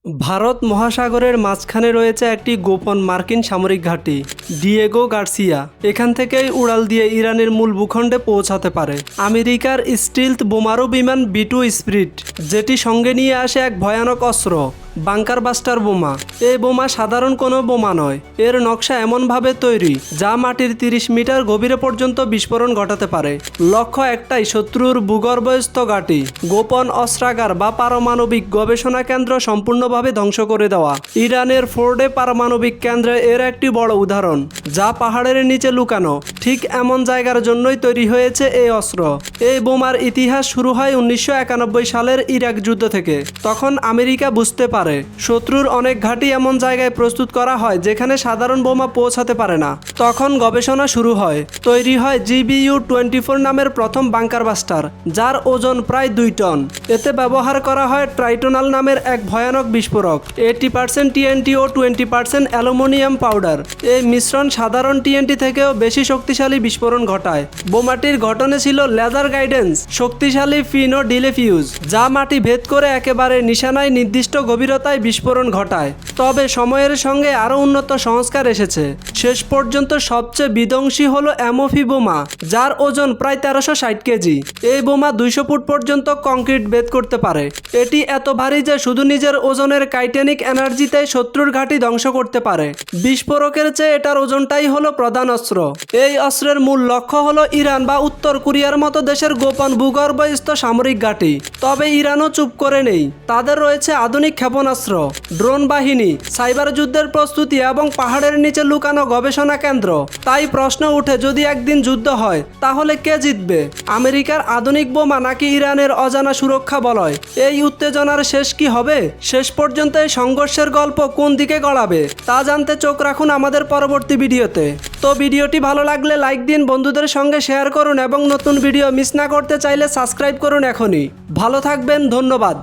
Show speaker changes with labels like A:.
A: ভারত মহাসাগরের মাঝখানে রয়েছে একটি গোপন মার্কিন সামরিক ঘাঁটি ডিয়েগো গার্সিয়া। এখান থেকেই উড়াল দিয়ে ইরানের মূল ভূখণ্ডে পৌঁছাতে পারে আমেরিকার স্টিলথ বোমারু বিমান B-2 স্পিরিট, যেটি সঙ্গে নিয়ে আসে এক ভয়ানক অস্ত্র বাংকার বাস্টার বোমা। এই বোমা সাধারণ কোনো বোমা নয়, এর নকশা এমনভাবে তৈরি যা মাটির 30 মিটার গভীরে পর্যন্ত বিস্ফোরণ ঘটাতে পারে। লক্ষ্য একটাই, শত্রুর ভূগর্ভস্থ ঘাঁটি, গোপন অস্ত্রাগার বা পারমাণবিক গবেষণা কেন্দ্র সম্পূর্ণভাবে ধ্বংস করে দেওয়া। ইরানের ফোর্ডে পারমাণবিক কেন্দ্রে এর একটি বড় উদাহরণ, যা পাহাড়ের নিচে লুকানো। ঠিক এমন জায়গার জন্যই তৈরি হয়েছে এই অস্ত্র। এই বোমার ইতিহাস শুরু হয় 1991 সালের ইরাক যুদ্ধ থেকে। তখন আমেরিকা বুঝতে পারে শত্রুর অনেক ঘাঁটি এমন জায়গায় প্রস্তুত করা হয় যেখানে সাধারণ বোমা পৌঁছাতে পারে না। তখন গবেষণা শুরু হয়, তৈরি হয় GBU-24 নামের প্রথম বাংকার বাস্টার, যার ওজন প্রায় 2 টন। এতে ব্যবহার করা হয় ট্রাইটোনাল নামের এক ভয়ানক বিস্ফোরক, 80% TNT ও 20% অ্যালুমিনিয়াম পাউডার। এই মিশ্রণ সাধারণ TNT থেকেও বেশি শক্তিশালী বিস্ফোরণ ঘটায়। বোমাটির গঠনে ছিল লেজার গাইডেন্স, শক্তিশালী ফিন ও ডিলে ফিউজ, যা মাটি ভেদ করে একেবারে নিশানায় নির্দিষ্ট গভীরতায় বিস্ফোরণ ঘটায়। তবে সময়ের সঙ্গে আরও উন্নত সংস্কার এসেছে। শেষ পর্যন্ত সবচেয়ে বিধ্বংসী হলো অ্যামোফি বোমা, যার ওজন প্রায় 1360 কেজি। এই বোমা 200 ফুট পর্যন্ত কংক্রিট ভেদ করতে পারে। এটি এত ভারী যে শুধু নিজের ওজনের কাইনেটিক এনার্জিতে শত্রুর ঘাঁটি ধ্বংস করতে পারে। বিস্ফোরকের চেয়ে এটার ওজনটাই হলো প্রধান অস্ত্র। এই অস্ত্রের মূল লক্ষ্য হলো ইরান বা উত্তর কোরিয়ার মতো দেশের গোপন ভূগর্ভস্থ সামরিক ঘাঁটি। তবে ইরানও চুপ করে নেই, তাদের রয়েছে আধুনিক ক্ষেপণাস্ত্র, ড্রোন বাহিনী, সাইবার যুদ্ধের প্রস্তুতি এবং পাহাড়ের নিচে লুকানো গবেষণা কেন্দ্র। তাই প্রশ্ন উঠে, যদি একদিন যুদ্ধ হয় তাহলে কে জিতবে, আমেরিকার আধুনিক বোমা নাকি ইরানের অজানা সুরক্ষা বলয়? এই উত্তেজনার শেষ কি হবে? শেষ পর্যন্ত এই সংঘর্ষের গল্প কোন দিকে গড়াবে তা জানতে চোখ রাখুন আমাদের পরবর্তী ভিডিওতে। তো ভিডিওটি ভালো লাগলে লাইক দিন, বন্ধুদের সঙ্গে শেয়ার করুন এবং নতুন ভিডিও মিস না করতে চাইলে সাবস্ক্রাইব করুন এখনই। ভালো থাকবেন, ধন্যবাদ।